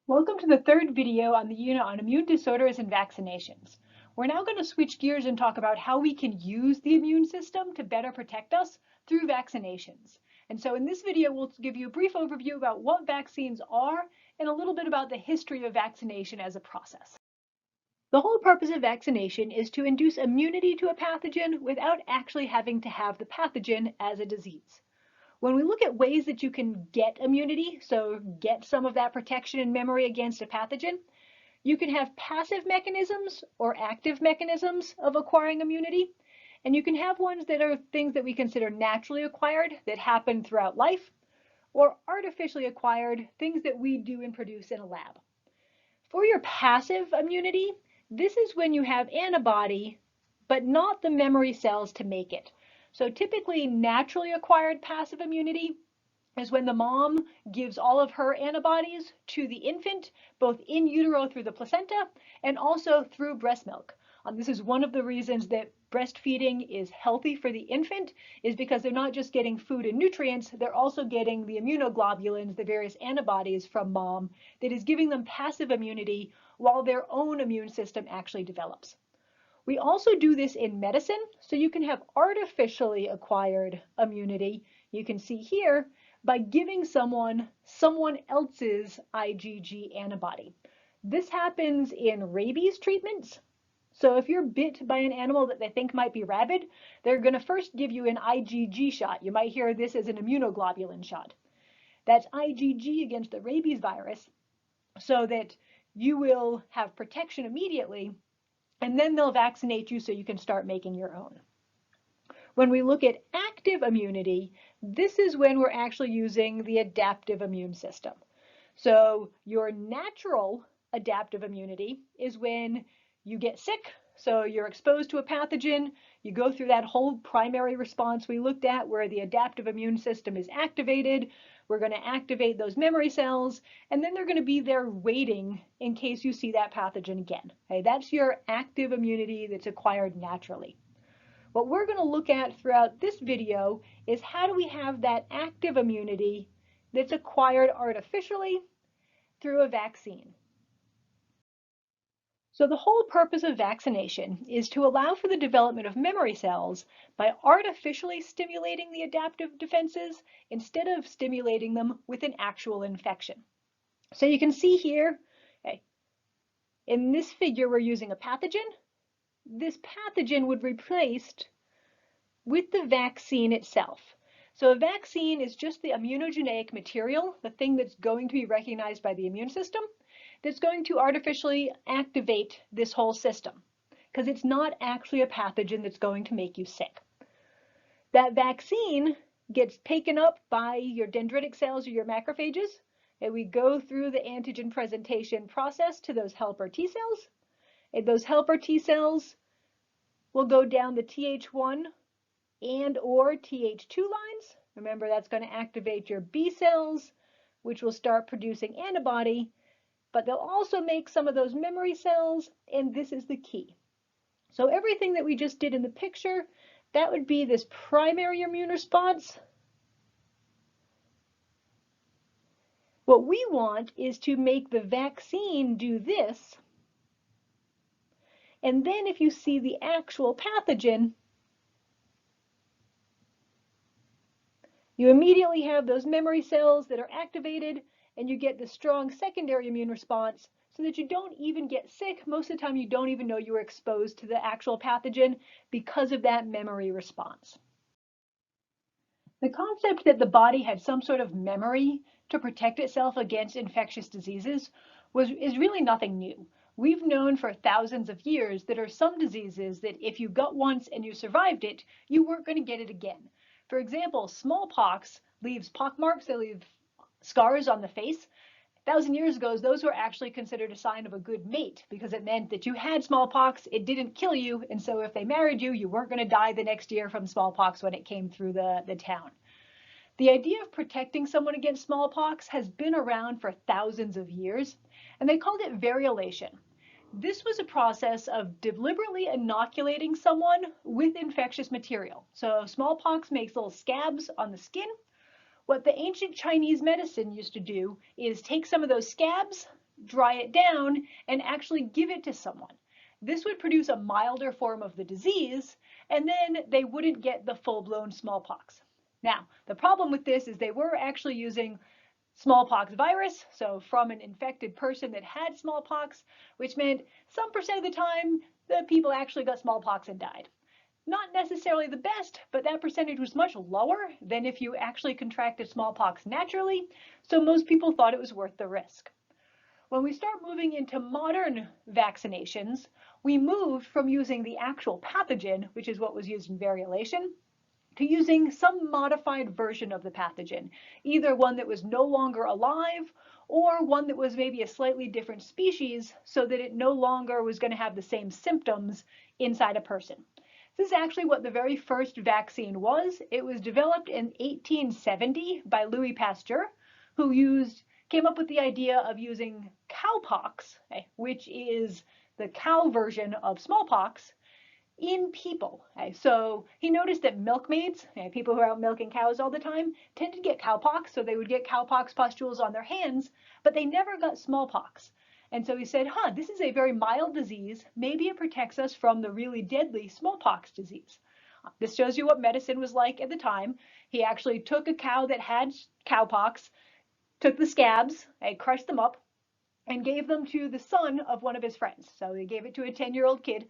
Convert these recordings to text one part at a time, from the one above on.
Welcome to the third video on the unit on immune disorders and vaccinations. We're now going to switch gears and talk about how we can use the immune system to better protect us through vaccinations. And so in this video, we'll give you a brief overview about what vaccines are and a little bit about the history of vaccination as a process. The whole purpose of vaccination is to induce immunity to a pathogen without actually having to have the pathogen as a disease. When we look at ways that you can get immunity, so get some of that protection and memory against a pathogen, you can have passive mechanisms or active mechanisms of acquiring immunity. And you can have ones that are things that we consider naturally acquired that happen throughout life, or artificially acquired, things that we do and produce in a lab. For your passive immunity, this is when you have antibody, but not the memory cells to make it. So typically naturally acquired passive immunity is when the mom gives all of her antibodies to the infant, both in utero through the placenta and also through breast milk. This is one of the reasons that breastfeeding is healthy for the infant, is because they're not just getting food and nutrients, they're also getting the immunoglobulins, the various antibodies from mom that is giving them passive immunity while their own immune system actually develops. We also do this in medicine, so you can have artificially acquired immunity. You can see here by giving someone else's IgG antibody. This happens in rabies treatments. So if you're bit by an animal that they think might be rabid, they're going to first give you an IgG shot. You might hear this as an immunoglobulin shot. That's IgG against the rabies virus, so that you will have protection immediately, and then they'll vaccinate you so you can start making your own. When we look at active immunity, this is when we're actually using the adaptive immune system. So your natural adaptive immunity is when you get sick, so you're exposed to a pathogen, you go through that whole primary response we looked at where the adaptive immune system is activated. We're going to activate those memory cells, and then they're going to be there waiting in case you see that pathogen again. Okay, that's your active immunity that's acquired naturally. What we're going to look at throughout this video is how do we have that active immunity that's acquired artificially through a vaccine. So the whole purpose of vaccination is to allow for the development of memory cells by artificially stimulating the adaptive defenses instead of stimulating them with an actual infection. So you can see here, okay, in this figure, we're using a pathogen. This pathogen would be replaced with the vaccine itself. So a vaccine is just the immunogenic material, the thing that's going to be recognized by the immune system, that's going to artificially activate this whole system, because it's not actually a pathogen that's going to make you sick. That vaccine gets taken up by your dendritic cells or your macrophages, and we go through the antigen presentation process to those helper T cells, and those helper T cells will go down the Th1 and or Th2 lines. Remember, that's going to activate your B cells, which will start producing antibody, but they'll also make some of those memory cells, and this is the key. So everything that we just did in the picture, that would be this primary immune response. What we want is to make the vaccine do this, and then if you see the actual pathogen, you immediately have those memory cells that are activated, and you get the strong secondary immune response so that you don't even get sick. Most of the time, you don't even know you were exposed to the actual pathogen because of that memory response. The concept that the body had some sort of memory to protect itself against infectious diseases is really nothing new. We've known for thousands of years that there are some diseases that if you got once and you survived it, you weren't going to get it again. For example, smallpox leaves pockmarks, they leave scars on the face. 1,000 years ago, those were actually considered a sign of a good mate because it meant that you had smallpox, it didn't kill you, and so if they married you, you weren't going to die the next year from smallpox when it came through the town. The idea of protecting someone against smallpox has been around for thousands of years, and they called it variolation. This was a process of deliberately inoculating someone with infectious material. So smallpox makes little scabs on the skin. What the ancient Chinese medicine used to do is take some of those scabs, dry it down, and actually give it to someone. This would produce a milder form of the disease, and then they wouldn't get the full-blown smallpox. Now, the problem with this is they were actually using smallpox virus, so from an infected person that had smallpox, which meant some percent of the time the people actually got smallpox and died. Not necessarily the best, but that percentage was much lower than if you actually contracted smallpox naturally, so most people thought it was worth the risk. When we start moving into modern vaccinations, we moved from using the actual pathogen, which is what was used in variolation, to using some modified version of the pathogen, either one that was no longer alive or one that was maybe a slightly different species so that it no longer was going to have the same symptoms inside a person. This is actually what the very first vaccine was. It was developed in 1870 by Louis Pasteur, who came up with the idea of using cowpox, which is the cow version of smallpox, in people. So he noticed that milkmaids, people who are out milking cows all the time, tended to get cowpox, so they would get cowpox pustules on their hands, but they never got smallpox. And so he said, this is a very mild disease. Maybe it protects us from the really deadly smallpox disease. This shows you what medicine was like at the time. He actually took a cow that had cowpox, took the scabs, crushed them up, and gave them to the son of one of his friends. So he gave it to a 10-year-old kid,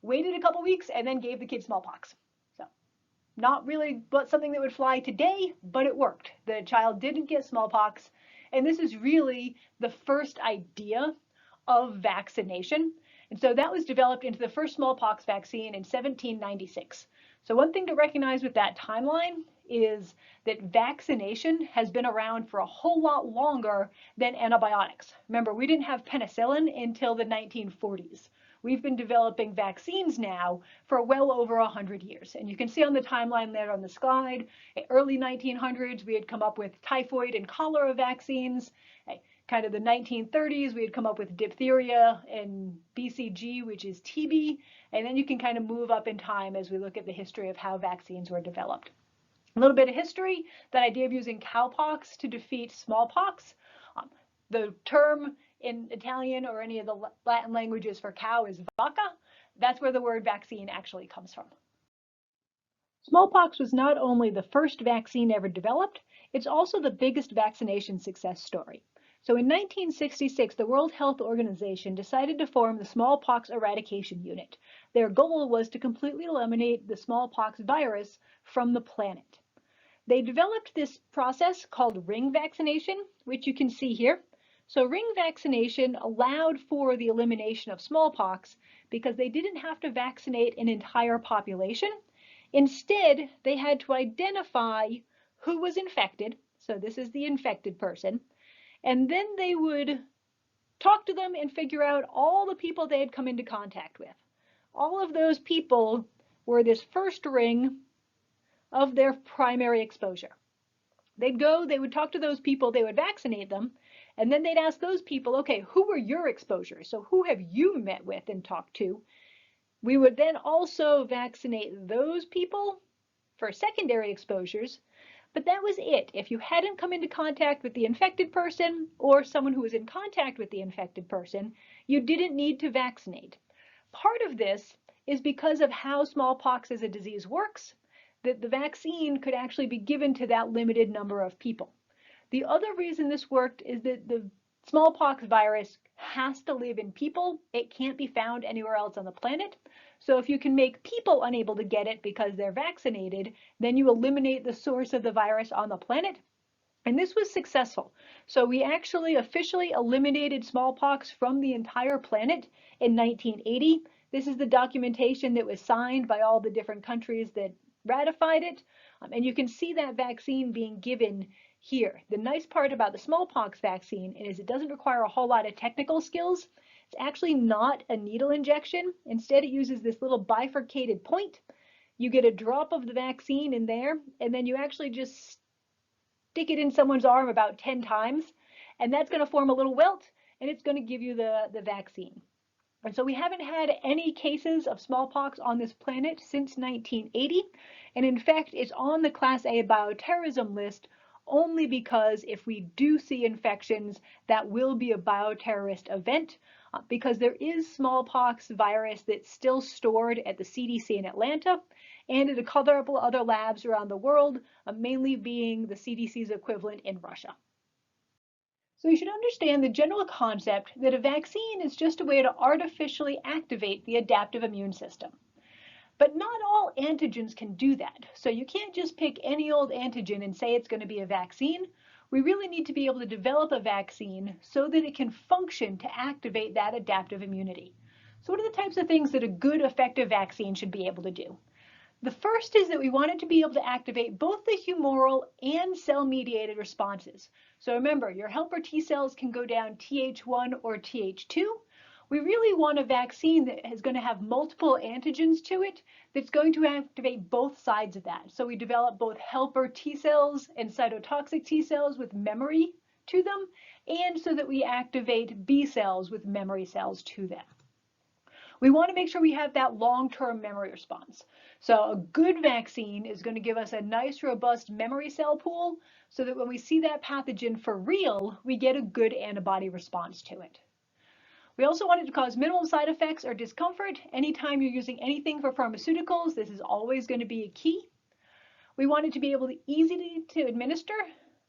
waited a couple weeks, and then gave the kid smallpox. So not really something that would fly today, but it worked. The child didn't get smallpox, and this is really the first idea of vaccination. And so that was developed into the first smallpox vaccine in 1796. So one thing to recognize with that timeline is that vaccination has been around for a whole lot longer than antibiotics. Remember, we didn't have penicillin until the 1940s. We've been developing vaccines now for well over 100 years. And you can see on the timeline there on the slide, early 1900s, we had come up with typhoid and cholera vaccines. Kind of the 1930s, we had come up with diphtheria and BCG, which is TB. And then you can kind of move up in time as we look at the history of how vaccines were developed. A little bit of history, that idea of using cowpox to defeat smallpox. The term in Italian or any of the Latin languages for cow is vacca. That's where the word vaccine actually comes from. Smallpox was not only the first vaccine ever developed, it's also the biggest vaccination success story. So in 1966, the World Health Organization decided to form the Smallpox Eradication Unit. Their goal was to completely eliminate the smallpox virus from the planet. They developed this process called ring vaccination, which you can see here. So ring vaccination allowed for the elimination of smallpox because they didn't have to vaccinate an entire population. Instead, they had to identify who was infected. So this is the infected person. And then they would talk to them and figure out all the people they had come into contact with. All of those people were this first ring of their primary exposure. They'd go, they would talk to those people, they would vaccinate them, and then they'd ask those people, okay, who were your exposures? So who have you met with and talked to? We would then also vaccinate those people for secondary exposures, but that was it. If you hadn't come into contact with the infected person or someone who was in contact with the infected person, you didn't need to vaccinate. Part of this is because of how smallpox as a disease works, that the vaccine could actually be given to that limited number of people. The other reason this worked is that the smallpox virus has to live in people. It can't be found anywhere else on the planet. So if you can make people unable to get it because they're vaccinated, then you eliminate the source of the virus on the planet. And this was successful. So we actually officially eliminated smallpox from the entire planet in 1980. This is the documentation that was signed by all the different countries that ratified it. And you can see that vaccine being given here. The nice part about the smallpox vaccine is it doesn't require a whole lot of technical skills. It's actually not a needle injection. Instead, it uses this little bifurcated point. You get a drop of the vaccine in there, and then you actually just stick it in someone's arm about 10 times, and that's going to form a little welt, and it's going to give you the vaccine. And so we haven't had any cases of smallpox on this planet since 1980. And in fact, it's on the Class A bioterrorism list only because if we do see infections, that will be a bioterrorist event, because there is smallpox virus that's still stored at the CDC in Atlanta and at a couple other labs around the world, mainly being the CDC's equivalent in Russia. So you should understand the general concept that a vaccine is just a way to artificially activate the adaptive immune system. But not all antigens can do that. So you can't just pick any old antigen and say it's going to be a vaccine. We really need to be able to develop a vaccine so that it can function to activate that adaptive immunity. So what are the types of things that a good, effective vaccine should be able to do? The first is that we want it to be able to activate both the humoral and cell-mediated responses. So remember, your helper T cells can go down Th1 or Th2. We really want a vaccine that is going to have multiple antigens to it that's going to activate both sides of that. So we develop both helper T cells and cytotoxic T cells with memory to them, and so that we activate B cells with memory cells to them. We want to make sure we have that long-term memory response. So a good vaccine is going to give us a nice, robust memory cell pool so that when we see that pathogen for real, we get a good antibody response to it. We also want it to cause minimal side effects or discomfort. Anytime you're using anything for pharmaceuticals, this is always going to be a key. We want it to be able to easy to administer.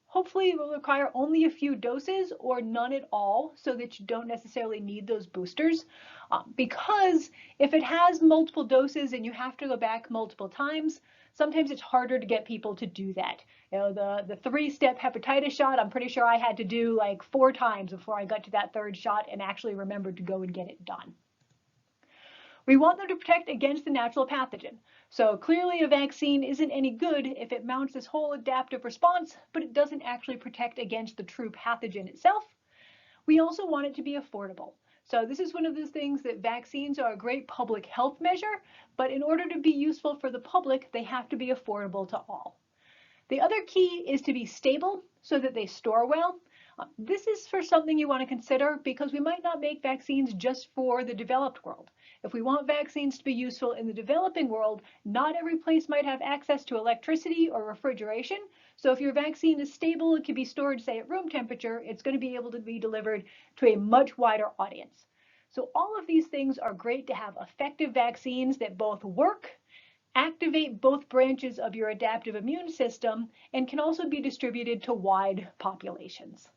Hopefully it will require only a few doses or none at all so that you don't necessarily need those boosters. Because if it has multiple doses and you have to go back multiple times, sometimes it's harder to get people to do that. You know, the 3-step hepatitis shot, I'm pretty sure I had to do like 4 times before I got to that 3rd shot and actually remembered to go and get it done. We want them to protect against the natural pathogen. So clearly a vaccine isn't any good if it mounts this whole adaptive response, but it doesn't actually protect against the true pathogen itself. We also want it to be affordable. So this is one of those things that vaccines are a great public health measure, but in order to be useful for the public, they have to be affordable to all. The other key is to be stable so that they store well. This is for something you want to consider because we might not make vaccines just for the developed world. If we want vaccines to be useful in the developing world, not every place might have access to electricity or refrigeration. So if your vaccine is stable, it can be stored, say, at room temperature, it's going to be able to be delivered to a much wider audience. So all of these things are great to have effective vaccines that both work, activate both branches of your adaptive immune system, and can also be distributed to wide populations.